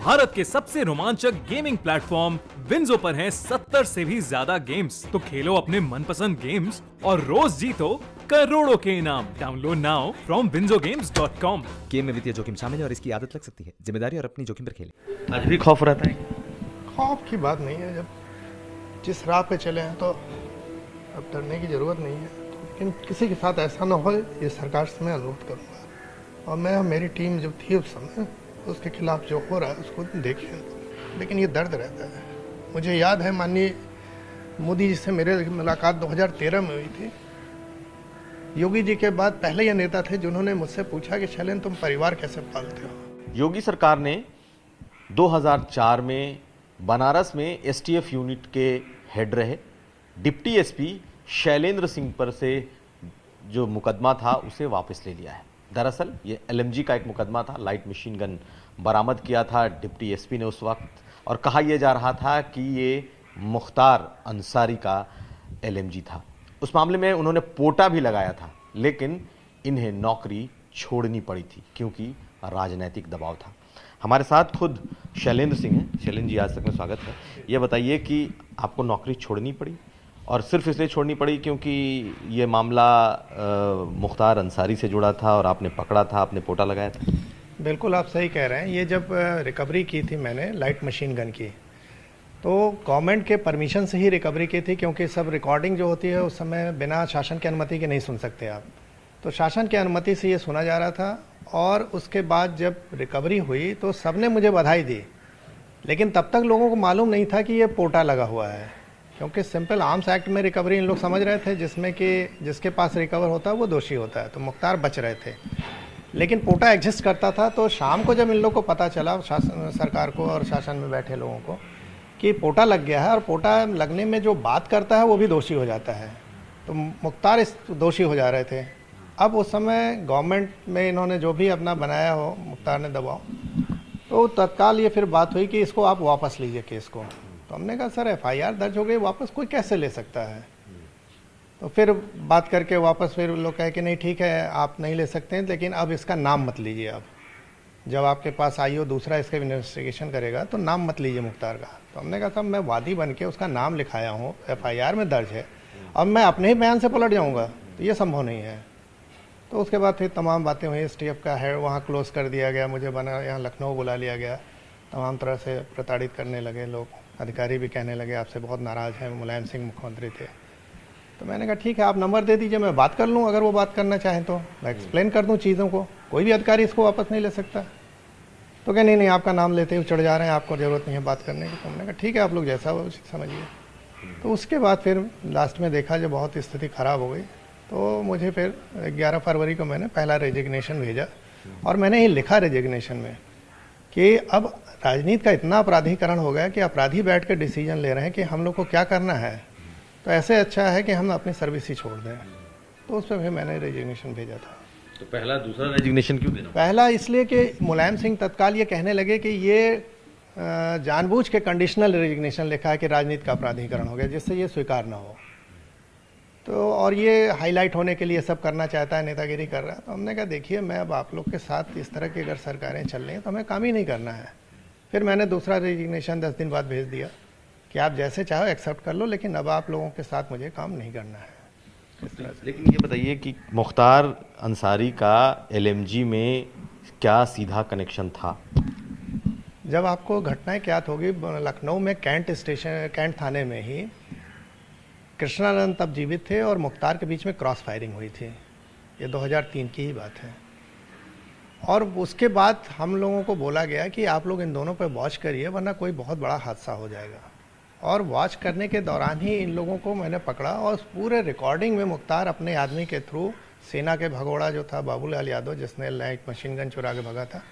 भारत के सबसे रोमांचक गेमिंग प्लेटफॉर्म विंजो पर हैं 70 से भी ज्यादा गेम्स। तो खेलो अपने मनपसंद गेम्स और रोज जीतो करोड़ों के इनाम। Download now from winzogames.com। Game में वित्तीय जोखिम शामिल है और इसकी आदत लग सकती है। जिम्मेदारी और अपनी जोखिम पर खेलें। आज भी खौफ रहता है? खौफ की बात नहीं है, जब जिस राह पे चले हैं तो अब डरने की ज़रूरत नहीं है। लेकिन किसी के साथ ऐसा ना हो, ये सरकार से मैं अनुरोध करूँगा। और मैं मेरी टीम जब थी उस समय, उसके खिलाफ जो हो रहा है उसको देखें। लेकिन ये दर्द रहता है। मुझे याद है माननीय मोदी जी से मेरे मुलाकात 2013 में हुई थी। योगी जी के बाद पहले ये नेता थे जिन्होंने मुझसे पूछा कि शैलेंद्र तुम परिवार कैसे पालते हो। योगी सरकार ने 2004 में बनारस में एसटीएफ यूनिट के हेड रहे डिप्टी एसपी शैलेंद्र सिंह पर से जो मुकदमा था उसे वापस ले लिया है। दरअसल ये एलएमजी का एक मुकदमा था, लाइट मशीन गन बरामद किया था डिप्टी एसपी ने उस वक्त, और कहा यह जा रहा था कि ये मुख्तार अंसारी का एलएमजी था। उस मामले में उन्होंने पोटा भी लगाया था, लेकिन इन्हें नौकरी छोड़नी पड़ी थी क्योंकि राजनीतिक दबाव था। हमारे साथ खुद शैलेंद्र सिंह हैं। शैलेंद्र जी, आज तक में स्वागत है। ये बताइए कि आपको नौकरी छोड़नी पड़ी, और सिर्फ इसलिए छोड़नी पड़ी क्योंकि ये मामला मुख्तार अंसारी से जुड़ा था और आपने पकड़ा था, आपने पोटा लगाया था? बिल्कुल आप सही कह रहे हैं। ये जब रिकवरी की थी मैंने लाइट मशीन गन की, तो गवर्नमेंट के परमिशन से ही रिकवरी की थी, क्योंकि सब रिकॉर्डिंग जो होती है उस समय बिना शासन की अनुमति के नहीं सुन सकते आप। तो शासन की अनुमति से ये सुना जा रहा था। और उसके बाद जब रिकवरी हुई तो सबने मुझे बधाई दी, लेकिन तब तक लोगों को मालूम नहीं था कि ये पोटा लगा हुआ है, क्योंकि सिंपल आर्म्स एक्ट में रिकवरी इन लोग समझ रहे थे, जिसमें कि जिसके पास रिकवर होता है वो दोषी होता है। तो मुख्तार बच रहे थे, लेकिन पोटा एग्जिस्ट करता था। तो शाम को जब इन लोग को पता चला, सरकार को और शासन में बैठे लोगों को, कि पोटा लग गया है और पोटा लगने में जो बात करता है वो भी दोषी हो जाता है, तो मुख्तार इस दोषी हो जा रहे थे। अब उस समय गवर्नमेंट में इन्होंने जो भी अपना बनाया हो, मुख्तार ने दबाव, तो तत्काल ये फिर बात हुई कि इसको आप वापस लीजिए केस को। तो हमने कहा सर एफआईआर दर्ज हो गई, वापस कोई कैसे ले सकता है। तो फिर बात करके वापस फिर लोग कहे कि नहीं ठीक है आप नहीं ले सकते हैं, लेकिन अब इसका नाम मत लीजिए। अब जब आपके पास आईओ दूसरा इसका इन्वेस्टिगेशन करेगा तो नाम मत लीजिए मुख्तार का। तो हमने कहा साहब मैं वादी बन के उसका नाम लिखाया हूँ, एफआईआर में दर्ज है, अब मैं अपने ही बयान से पलट जाऊँगा तो ये संभव नहीं है। तो उसके बाद फिर तमाम बातें हुई। एसटीएफ का है वहाँ क्लोज कर दिया गया, मुझे बना यहाँ लखनऊ बुला लिया गया। तमाम तरह से प्रताड़ित करने लगे लोग, अधिकारी भी कहने लगे आपसे बहुत नाराज़ हैं। मुलायम सिंह मुख्यमंत्री थे। तो मैंने कहा ठीक है आप नंबर दे दीजिए, मैं बात कर लूँ, अगर वो बात करना चाहें तो मैं एक्सप्लेन कर दूँ चीज़ों को, कोई भी अधिकारी इसको वापस नहीं ले सकता। तो क्या नहीं आपका नाम लेते हुए चढ़ जा रहे हैं, आपको ज़रूरत नहीं है बात करने की। तो हमने कहा ठीक है आप लोग जैसा हो समझिए। तो उसके बाद फिर लास्ट में देखा जब बहुत स्थिति ख़राब हो गई, तो मुझे फिर 11 फरवरी को मैंने पहला रेजिग्नेशन भेजा। और मैंने ये लिखा रेजिग्नेशन में कि अब राजनीति का इतना अपराधीकरण हो गया कि अपराधी बैठ के डिसीजन ले रहे हैं कि हम लोग को क्या करना है, तो ऐसे अच्छा है कि हम अपनी सर्विस ही छोड़ दें। तो उस पर फिर मैंने रेजिग्नेशन भेजा था। तो पहला दूसरा रेजिग्नेशन क्यों देना? पहला इसलिए कि मुलायम सिंह तत्काल ये कहने लगे कि ये जानबूझ के कंडीशनल रेजिग्नेशन लिखा है कि राजनीति का अपराधीकरण हो गया, जिससे ये स्वीकार ना हो। तो और ये हाईलाइट होने के लिए सब करना चाहता है, नेतागिरी कर रहा है। तो हमने कहा देखिए मैं अब आप लोग के साथ इस तरह की अगर सरकारें चल रही हैं तो हमें काम ही नहीं करना है। फिर मैंने दूसरा रेजिग्नेशन 10 दिन बाद भेज दिया कि आप जैसे चाहो एक्सेप्ट कर लो, लेकिन अब आप लोगों के साथ मुझे काम नहीं करना है। इस तरह से। लेकिन ये बताइए कि मुख्तार अंसारी का एलएमजी में क्या सीधा कनेक्शन था? जब आपको घटनाएं क्या होगी, लखनऊ में कैंट थाने में ही कृष्णानंद तब जीवित थे और मुख्तार के बीच में क्रॉस फायरिंग हुई थी। ये 2003 की ही बात है। और उसके बाद हम लोगों को बोला गया कि आप लोग इन दोनों पर वॉच करिए, वरना कोई बहुत बड़ा हादसा हो जाएगा। और वॉच करने के दौरान ही इन लोगों को मैंने पकड़ा, और पूरे रिकॉर्डिंग में मुख्तार अपने आदमी के थ्रू, सेना के भगोड़ा जो था बाबूलाल यादव, जिसने लाइट मशीन गन चुरा के भगा था,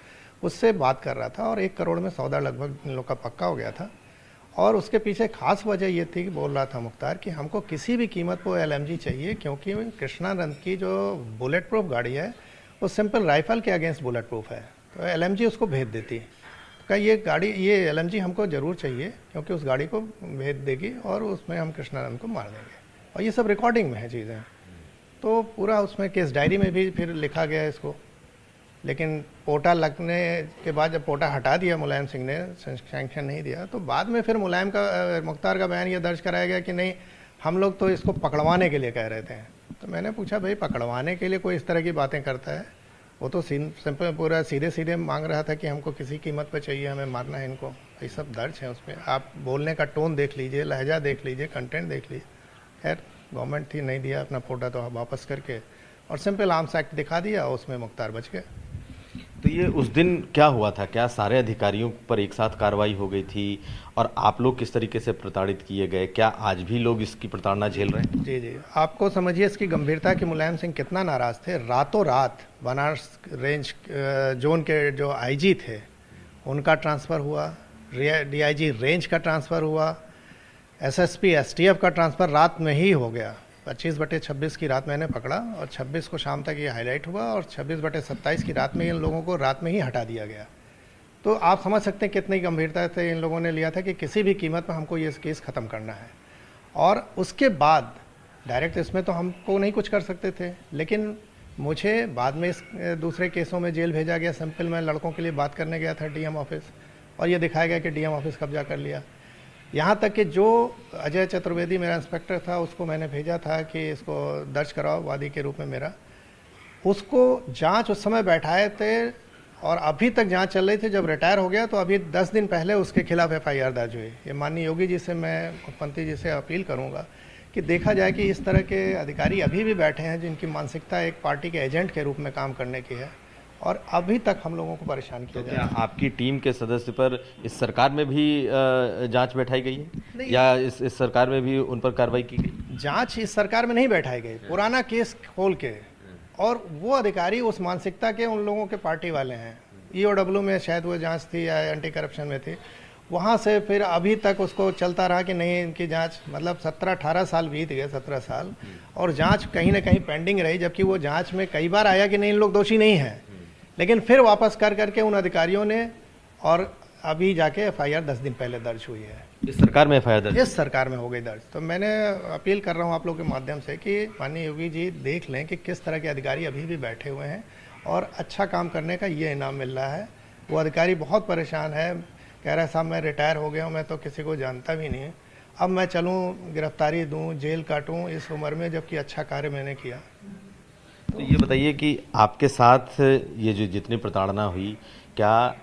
उससे बात कर रहा था। और 1 करोड़ में सौदा लगभग इन लोग का पक्का हो गया था। और उसके पीछे खास वजह ये थी कि बोल रहा था मुख्तार कि हमको किसी भी कीमत पर एलएमजी चाहिए, क्योंकि कृष्णानंद की जो बुलेट प्रूफ गाड़ी है वो सिंपल राइफल के अगेंस्ट बुलेट प्रूफ है, तो एलएमजी उसको भेज देती। तो कहा ये एलएमजी हमको ज़रूर चाहिए, क्योंकि उस गाड़ी को भेज देगी और उसमें हम कृष्णानंद को मार देंगे। और ये सब रिकॉर्डिंग में है चीज़ें। तो पूरा उसमें केस डायरी में भी फिर लिखा गया इसको लेकिन पोटा लगने के बाद जब पोटा हटा दिया मुलायम सिंह ने, सैंक्शन नहीं दिया, तो बाद में फिर मुख्तार का बयान ये दर्ज कराया गया कि नहीं, हम लोग तो इसको पकड़वाने के लिए कह रहे थे। तो मैंने पूछा भाई पकड़वाने के लिए कोई इस तरह की बातें करता है? वो तो सिंपल पूरा सीधे सीधे मांग रहा था कि हमको किसी कीमत पे चाहिए, हमें मारना है इनको। ये सब दर्ज है उसमें, आप बोलने का टोन देख लीजिए, लहजा देख लीजिए, कंटेंट देख लीजिए। खैर गवर्नमेंट थी, नहीं दिया अपना पोटा तो वापस करके और सिंपल आर्म्स एक्ट दिखा दिया, उसमें मुख्तार बच गए। तो ये उस दिन क्या हुआ था? क्या सारे अधिकारियों पर एक साथ कार्रवाई हो गई थी और आप लोग किस तरीके से प्रताड़ित किए गए? क्या आज भी लोग इसकी प्रताड़ना झेल रहे हैं? जी जी, आपको समझिए इसकी गंभीरता कि मुलायम सिंह कितना नाराज थे। रातों रात बनारस रेंज जोन के जो आईजी थे उनका ट्रांसफ़र हुआ, डीआईजी रेंज का ट्रांसफ़र हुआ, एसएसपी एसटीएफ का ट्रांसफ़र रात में ही हो गया। 25/26 की रात मैंने पकड़ा और 26 को शाम तक ये हाईलाइट हुआ और 26/27 की रात में इन लोगों को रात में ही हटा दिया गया। तो आप समझ सकते हैं कितनी गंभीरता से इन लोगों ने लिया था कि किसी भी कीमत पर हमको ये केस ख़त्म करना है। और उसके बाद डायरेक्ट इसमें तो हमको नहीं कुछ कर सकते थे, लेकिन मुझे बाद में इस दूसरे केसों में जेल भेजा गया। सिंपल मैं लड़कों के लिए बात करने गया था डीएम ऑफिस और ये दिखाया गया कि डीएम ऑफिस कब्जा कर लिया। यहाँ तक कि जो अजय चतुर्वेदी मेरा इंस्पेक्टर था उसको मैंने भेजा था कि इसको दर्ज कराओ वादी के रूप में मेरा, उसको जांच उस समय बैठाए थे और अभी तक जांच चल रही थी। जब रिटायर हो गया तो अभी 10 दिन पहले उसके खिलाफ एफआईआर दर्ज हुई। ये माननीय योगी जी से, मैं मुख्यमंत्री जी से अपील करूँगा कि देखा जाए कि इस तरह के अधिकारी अभी भी बैठे हैं जिनकी मानसिकता एक पार्टी के एजेंट के रूप में काम करने की है और अभी तक हम लोगों को परेशान किया जा रहा है। आपकी टीम के सदस्य पर इस सरकार में भी जांच बैठाई गई है या इस सरकार में भी उन पर कार्रवाई की गई? जांच इस सरकार में नहीं बैठाई गई, पुराना केस खोल के, और वो अधिकारी उस मानसिकता के उन लोगों के पार्टी वाले हैं। ईओडब्ल्यू में शायद वो जांच थी या एंटी करप्शन में थी, वहाँ से फिर अभी तक उसको चलता रहा कि नहीं इनकी जांच, मतलब 17-18 साल बीत गए, 17 साल, और जांच कहीं ना कहीं पेंडिंग रही। जबकि वो जांच में कई बार आया कि नहीं इन लोग दोषी नहीं हैं, लेकिन फिर वापस कर करके उन अधिकारियों ने, और अभी जाके एफआईआर 10 दिन पहले दर्ज हुई है। इस सरकार में एफआईआर दर्ज? इस सरकार में हो गई दर्ज। तो मैंने अपील कर रहा हूँ आप लोग के माध्यम से कि माननीय योगी जी देख लें कि किस तरह के अधिकारी अभी भी बैठे हुए हैं और अच्छा काम करने का ये इनाम मिल रहा है। वो अधिकारी बहुत परेशान है, कह रहा है साहब मैं रिटायर हो गया हूँ, मैं तो किसी को जानता भी नहीं, अब मैं चलूँ गिरफ्तारी दूँ, जेल काटूँ इस उम्र में, जबकि अच्छा कार्य मैंने किया। तो ये बताइए कि आपके साथ ये जो जितनी प्रताड़ना हुई, क्या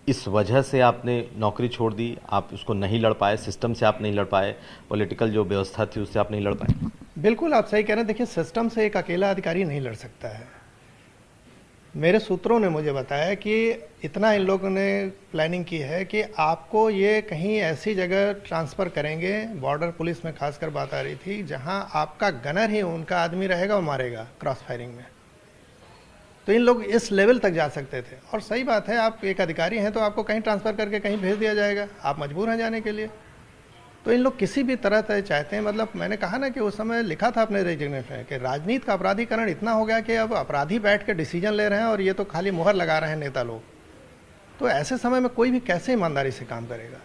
इस वजह से आपने नौकरी छोड़ दी? आप उसको नहीं लड़ पाए, सिस्टम से आप नहीं लड़ पाए, पॉलिटिकल जो व्यवस्था थी उससे आप नहीं लड़ पाए? बिल्कुल आप सही कह रहे हैं। देखिए सिस्टम से एक अकेला अधिकारी नहीं लड़ सकता है। मेरे सूत्रों ने मुझे बताया कि इतना इन लोगों ने प्लानिंग की है कि आपको ये कहीं ऐसी जगह ट्रांसफ़र करेंगे, बॉर्डर पुलिस में खासकर बात आ रही थी, जहां आपका गनर ही उनका आदमी रहेगा और मारेगा क्रॉस फायरिंग में। तो इन लोग इस लेवल तक जा सकते थे। और सही बात है, आप एक अधिकारी हैं तो आपको कहीं ट्रांसफ़र करके कहीं भेज दिया जाएगा, आप मजबूर हैं जाने के लिए। तो इन लोग किसी भी तरह से चाहते हैं, मतलब मैंने कहा ना कि उस समय लिखा था अपने रेजिग्नेशन में कि राजनीति का अपराधीकरण इतना हो गया कि अब अपराधी बैठ के डिसीजन ले रहे हैं और ये तो खाली मुहर लगा रहे हैं नेता लोग। तो ऐसे समय में कोई भी कैसे ईमानदारी से काम करेगा?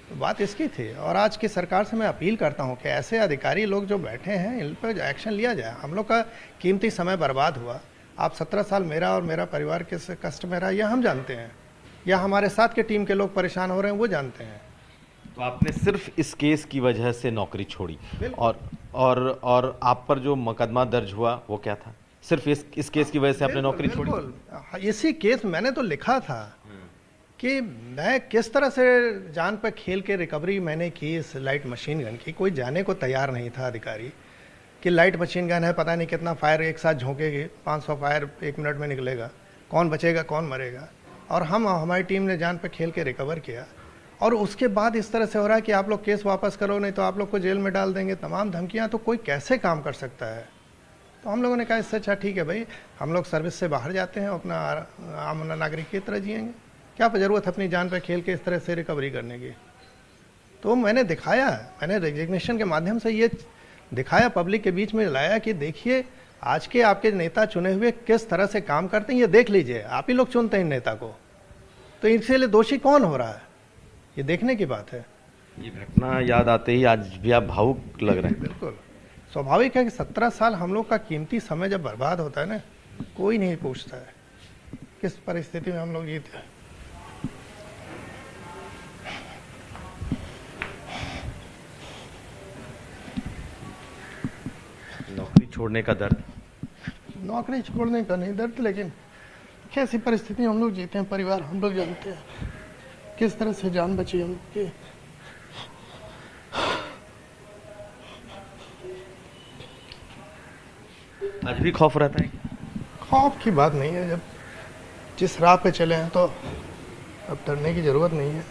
तो बात इसकी थी। और आज की सरकार से मैं अपील करता हूँ कि ऐसे अधिकारी लोग जो बैठे हैं इन पर एक्शन लिया जाए। हम लोग का कीमती समय बर्बाद हुआ। आप 17 साल मेरा और मेरा परिवार के कष्ट में रहा, यह हम जानते हैं, या हमारे साथ के टीम के लोग परेशान हो रहे हैं वो जानते हैं। तो आपने सिर्फ इस केस की वजह से नौकरी छोड़ी, और आप पर जो मुकदमा दर्ज हुआ वो क्या था? सिर्फ इस केस की वजह से आपने नौकरी छोड़ी? बिल्कुल, इसी केस मैंने तो लिखा था कि मैं किस तरह से जान पर खेल के रिकवरी मैंने की इस लाइट मशीन गन की। कोई जाने को तैयार नहीं था अधिकारी कि लाइट मशीन गन है, पता नहीं कितना फायर एक साथ झोंकेगी, 500 फायर 1 मिनट में निकलेगा, कौन बचेगा कौन मरेगा। और हमारी टीम ने जान पर खेल के रिकवर किया। और उसके बाद इस तरह से हो रहा है कि आप लोग केस वापस करो नहीं तो आप लोग को जेल में डाल देंगे, तमाम धमकियां। तो कोई कैसे काम कर सकता है? तो हम लोगों ने कहा इससे अच्छा ठीक है भाई, हम लोग सर्विस से बाहर जाते हैं, अपना आम नागरिक की तरह जिएंगे, क्या ज़रूरत है अपनी जान पे खेल के इस तरह से रिकवरी करने की। तो मैंने दिखाया, मैंने रेजिग्नेशन के माध्यम से ये दिखाया, पब्लिक के बीच में लाया कि देखिए आज के आपके नेता चुने हुए किस तरह से काम करते हैं, ये देख लीजिए। आप ही लोग चुनते हैं नेता को, तो इसलिए दोषी कौन हो रहा है ये देखने की बात है। ये घटना याद आते ही आज भी आप भावुक लग रहे हैं। बिल्कुल स्वाभाविक है कि 17 साल हम लोग का कीमती समय जब बर्बाद होता है ना, कोई नहीं पूछता है। किस परिस्थिति में हम लोग जीते। नौकरी छोड़ने का दर्द, नौकरी छोड़ने का नहीं दर्द, लेकिन कैसी परिस्थिति हम लोग जीते हैं, परिवार हम लोग जानते हैं, किस तरह से जान बची हम लोग की। आज भी खौफ रहता है? खौफ की बात नहीं है, जब जिस राह पे चले हैं तो अब डरने की ज़रूरत नहीं है।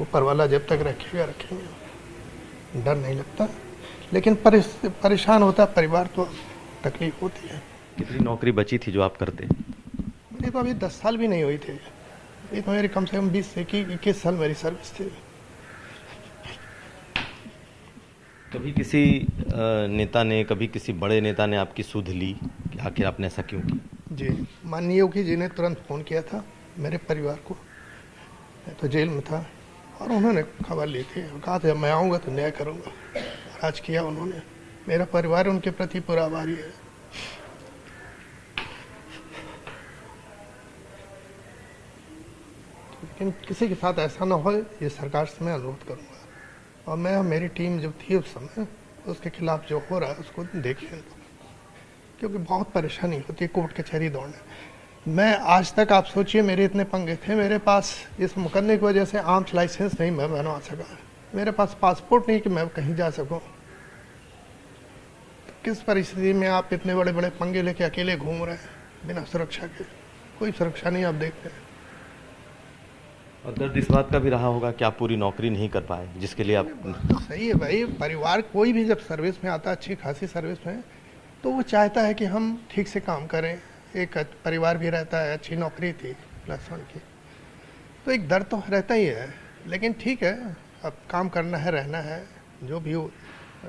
ऊपर वाला जब तक रखेगा रखेंगे, डर नहीं लगता, लेकिन परेशान होता है परिवार, तो तकलीफ होती है। कितनी नौकरी बची थी जो आप करते? मेरी तो अभी 10 साल भी नहीं हुई थी, ये तो मेरी कम से कम 20 से 21 साल मेरी सर्विस थी। कभी किसी नेता ने, कभी किसी बड़े नेता ने आपकी सुध ली कि आखिर आपने ऐसा क्यों किया? जी, माननीय योगी जी ने तुरंत फ़ोन किया था मेरे परिवार को, मैं तो जेल में था, और उन्होंने खबर ली थी और कहा था मैं आऊँगा तो न्याय करूँगा। आज किया उन्होंने, मेरा परिवार उनके प्रति पूरा आभारी है। लेकिन किसी के साथ ऐसा ना हो, ये सरकार से मैं अनुरोध करूँगा, और मैं मेरी टीम जब थी उस समय, उसके खिलाफ जो हो रहा है उसको देखें, क्योंकि बहुत परेशानी होती है कोर्ट कचहरी दौड़ने। मैं आज तक, आप सोचिए, मेरे इतने पंगे थे, मेरे पास इस मुकदमे की वजह से आर्म्स लाइसेंस नहीं मैं बनवा सका, मेरे पास पासपोर्ट नहीं कि मैं कहीं जा सकूं। किस परिस्थिति में आप इतने बड़े बड़े पंगे लेके अकेले घूम रहे हैं बिना सुरक्षा के? कोई सुरक्षा नहीं, आप देखते हैं। और दर्द इस बात का भी रहा होगा कि आप पूरी नौकरी नहीं कर पाए, जिसके लिए आप... सही है भाई, परिवार कोई भी जब सर्विस में आता है, अच्छी खासी सर्विस में, तो वो चाहता है कि हम ठीक से काम करें। एक परिवार भी रहता है, अच्छी नौकरी थी +1 की, तो एक दर्द तो रहता ही है, लेकिन ठीक है, अब काम करना है, रहना है, जो भी हो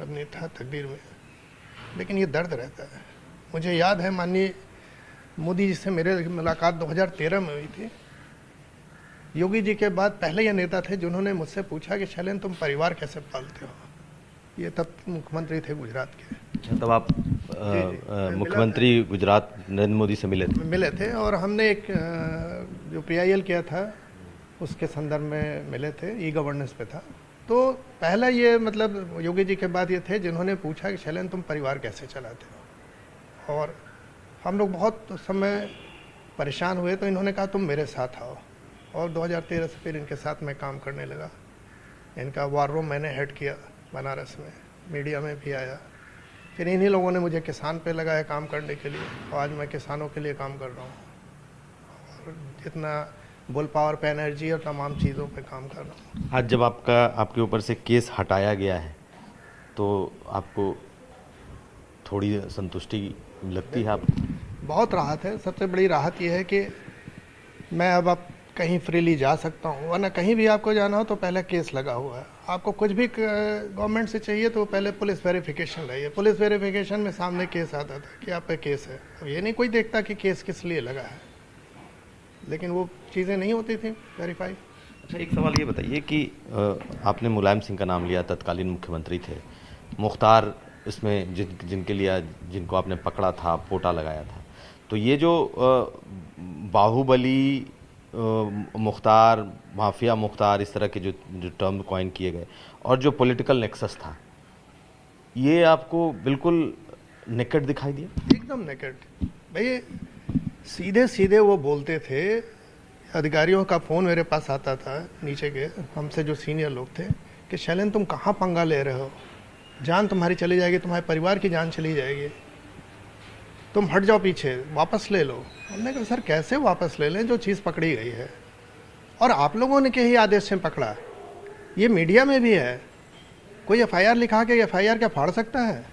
अपनी था तकदीर में, लेकिन ये दर्द रहता है। मुझे याद है माननीय मोदी जी से मेरे मुलाकात 2013 में हुई थी। योगी जी के बाद पहले ये नेता थे जिन्होंने मुझसे पूछा कि शैलेंद्र तुम परिवार कैसे पालते हो। ये तब मुख्यमंत्री थे गुजरात के। तब आप मुख्यमंत्री गुजरात नरेंद्र मोदी से मिले थे? और हमने एक जो PIL किया था उसके संदर्भ में मिले थे, ई-गवर्नेंस पे था। तो पहला ये मतलब योगी जी के बाद ये थे जिन्होंने पूछा कि शैलेंद्र तुम परिवार कैसे चलाते हो। और हम लोग बहुत उस समय परेशान हुए, तो इन्होंने कहा तुम मेरे साथ आओ, और 2013 से फिर इनके साथ मैं काम करने लगा। इनका वार रूम मैंने हेड किया बनारस में, मीडिया में भी आया। फिर इन्हीं लोगों ने मुझे किसान पे लगाया काम करने के लिए, और आज मैं किसानों के लिए काम कर रहा हूँ, और जितना बुल पावर पे एनर्जी और तमाम चीज़ों पे काम कर रहा हूँ। आज जब आपके ऊपर से केस हटाया गया है तो आपको थोड़ी संतुष्टि लगती है? आप बहुत राहत है। सबसे बड़ी राहत यह है कि मैं अब कहीं फ्रीली जा सकता हूँ, वरना कहीं भी आपको जाना हो तो पहले केस लगा हुआ है। आपको कुछ भी गवर्नमेंट से चाहिए तो पहले पुलिस वेरिफिकेशन रही है। पुलिस वेरिफिकेशन में सामने केस आता था कि आप पे केस है, अब ये नहीं कोई देखता कि केस किस लिए लगा है, लेकिन वो चीज़ें नहीं होती थी वेरीफाई। अच्छा, एक सवाल ये बताइए कि आपने मुलायम सिंह का नाम लिया, तत्कालीन मुख्यमंत्री थे। मुख्तार इसमें जिनके लिए जिनको आपने पकड़ा था, पोटा लगाया था, तो ये जो बाहुबली मुख्तार, माफिया मुख्तार, इस तरह के जो टर्म कॉइन किए गए, और जो पॉलिटिकल नेक्सस था, ये आपको बिल्कुल नेकेड दिखाई दिया? एकदम नेकेड भाई, सीधे सीधे वो बोलते थे। अधिकारियों का फ़ोन मेरे पास आता था, नीचे के हमसे जो सीनियर लोग थे, कि शैलेंद्र तुम कहाँ पंगा ले रहे हो, जान तुम्हारी चली जाएगी, तुम्हारे परिवार की जान चली जाएगी, तुम हट जाओ पीछे, वापस ले लो। हमने कहा सर कैसे वापस ले लें जो चीज़ पकड़ी गई है, और आप लोगों ने के ही आदेश से पकड़ा, ये मीडिया में भी है, कोई FIR लिखा के FIR क्या फाड़ सकता है?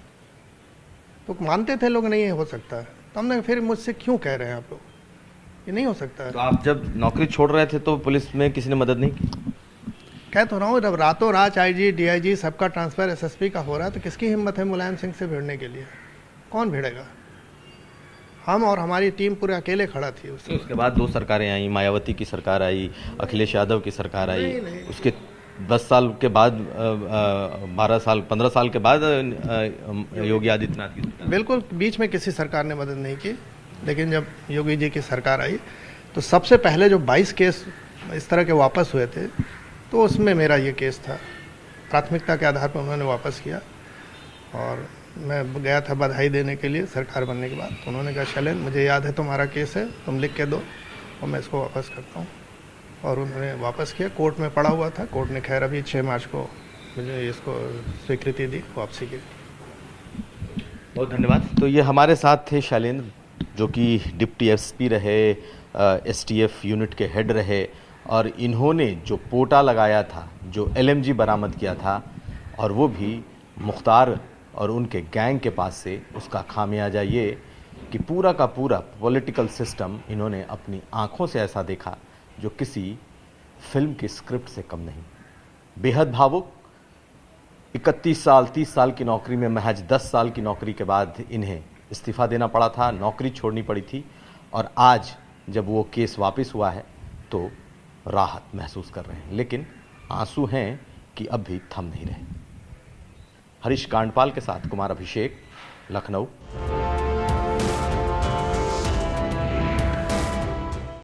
तो मानते थे लोग नहीं हो सकता, तो हमने फिर मुझसे क्यों कह रहे हैं आप लोग, ये नहीं हो सकता है। तो आप जब नौकरी छोड़ रहे थे तो पुलिस में किसी ने मदद नहीं की? कह तो रहा हूँ, जब रातों रात IG DIG सबका ट्रांसफ़र SSP का हो रहा है, तो किसकी हिम्मत है मुलायम सिंह से भिड़ने के लिए? कौन भिड़ेगा? हम और हमारी टीम पूरे अकेले खड़ा थी उसके बाद 2 सरकारें आई, मायावती की सरकार आई, अखिलेश यादव की सरकार आई, उसके 10 साल के बाद 12 साल 15 साल के बाद योगी आदित्यनाथ की। बिल्कुल, बीच में किसी सरकार ने मदद नहीं की, लेकिन जब योगी जी की सरकार आई तो सबसे पहले जो 22 केस इस तरह के वापस हुए थे, तो उसमें मेरा ये केस था। प्राथमिकता के आधार पर उन्होंने वापस किया और मैं गया था बधाई देने के लिए सरकार बनने के बाद। तो उन्होंने कहा शैलेंद्र, मुझे याद है तुम्हारा केस है, तुम लिख के दो और मैं इसको वापस करता हूँ। और उन्होंने वापस किया। कोर्ट में पड़ा हुआ था। कोर्ट ने खैर अभी 6 मार्च को मुझे इसको स्वीकृति दी वापसी की। बहुत धन्यवाद। तो ये हमारे साथ थे शैलेंद्र, जो कि डिप्टी एसपी रहे, एसटीएफ यूनिट के हेड रहे, और इन्होंने जो पोटा लगाया था, जो एलएमजी बरामद किया था, और वो भी मुख्तार और उनके गैंग के पास से, उसका खामियाजा ये कि पूरा का पूरा पॉलिटिकल सिस्टम इन्होंने अपनी आंखों से ऐसा देखा जो किसी फिल्म की स्क्रिप्ट से कम नहीं। बेहद भावुक। 31 साल 30 साल की नौकरी में महज 10 साल की नौकरी के बाद इन्हें इस्तीफा देना पड़ा था, नौकरी छोड़नी पड़ी थी, और आज जब वो केस वापस हुआ है तो राहत महसूस कर रहे हैं। लेकिन आंसू हैं कि अब भी थम नहीं रहे। हरीश कांडपाल के साथ कुमार अभिषेक, लखनऊ।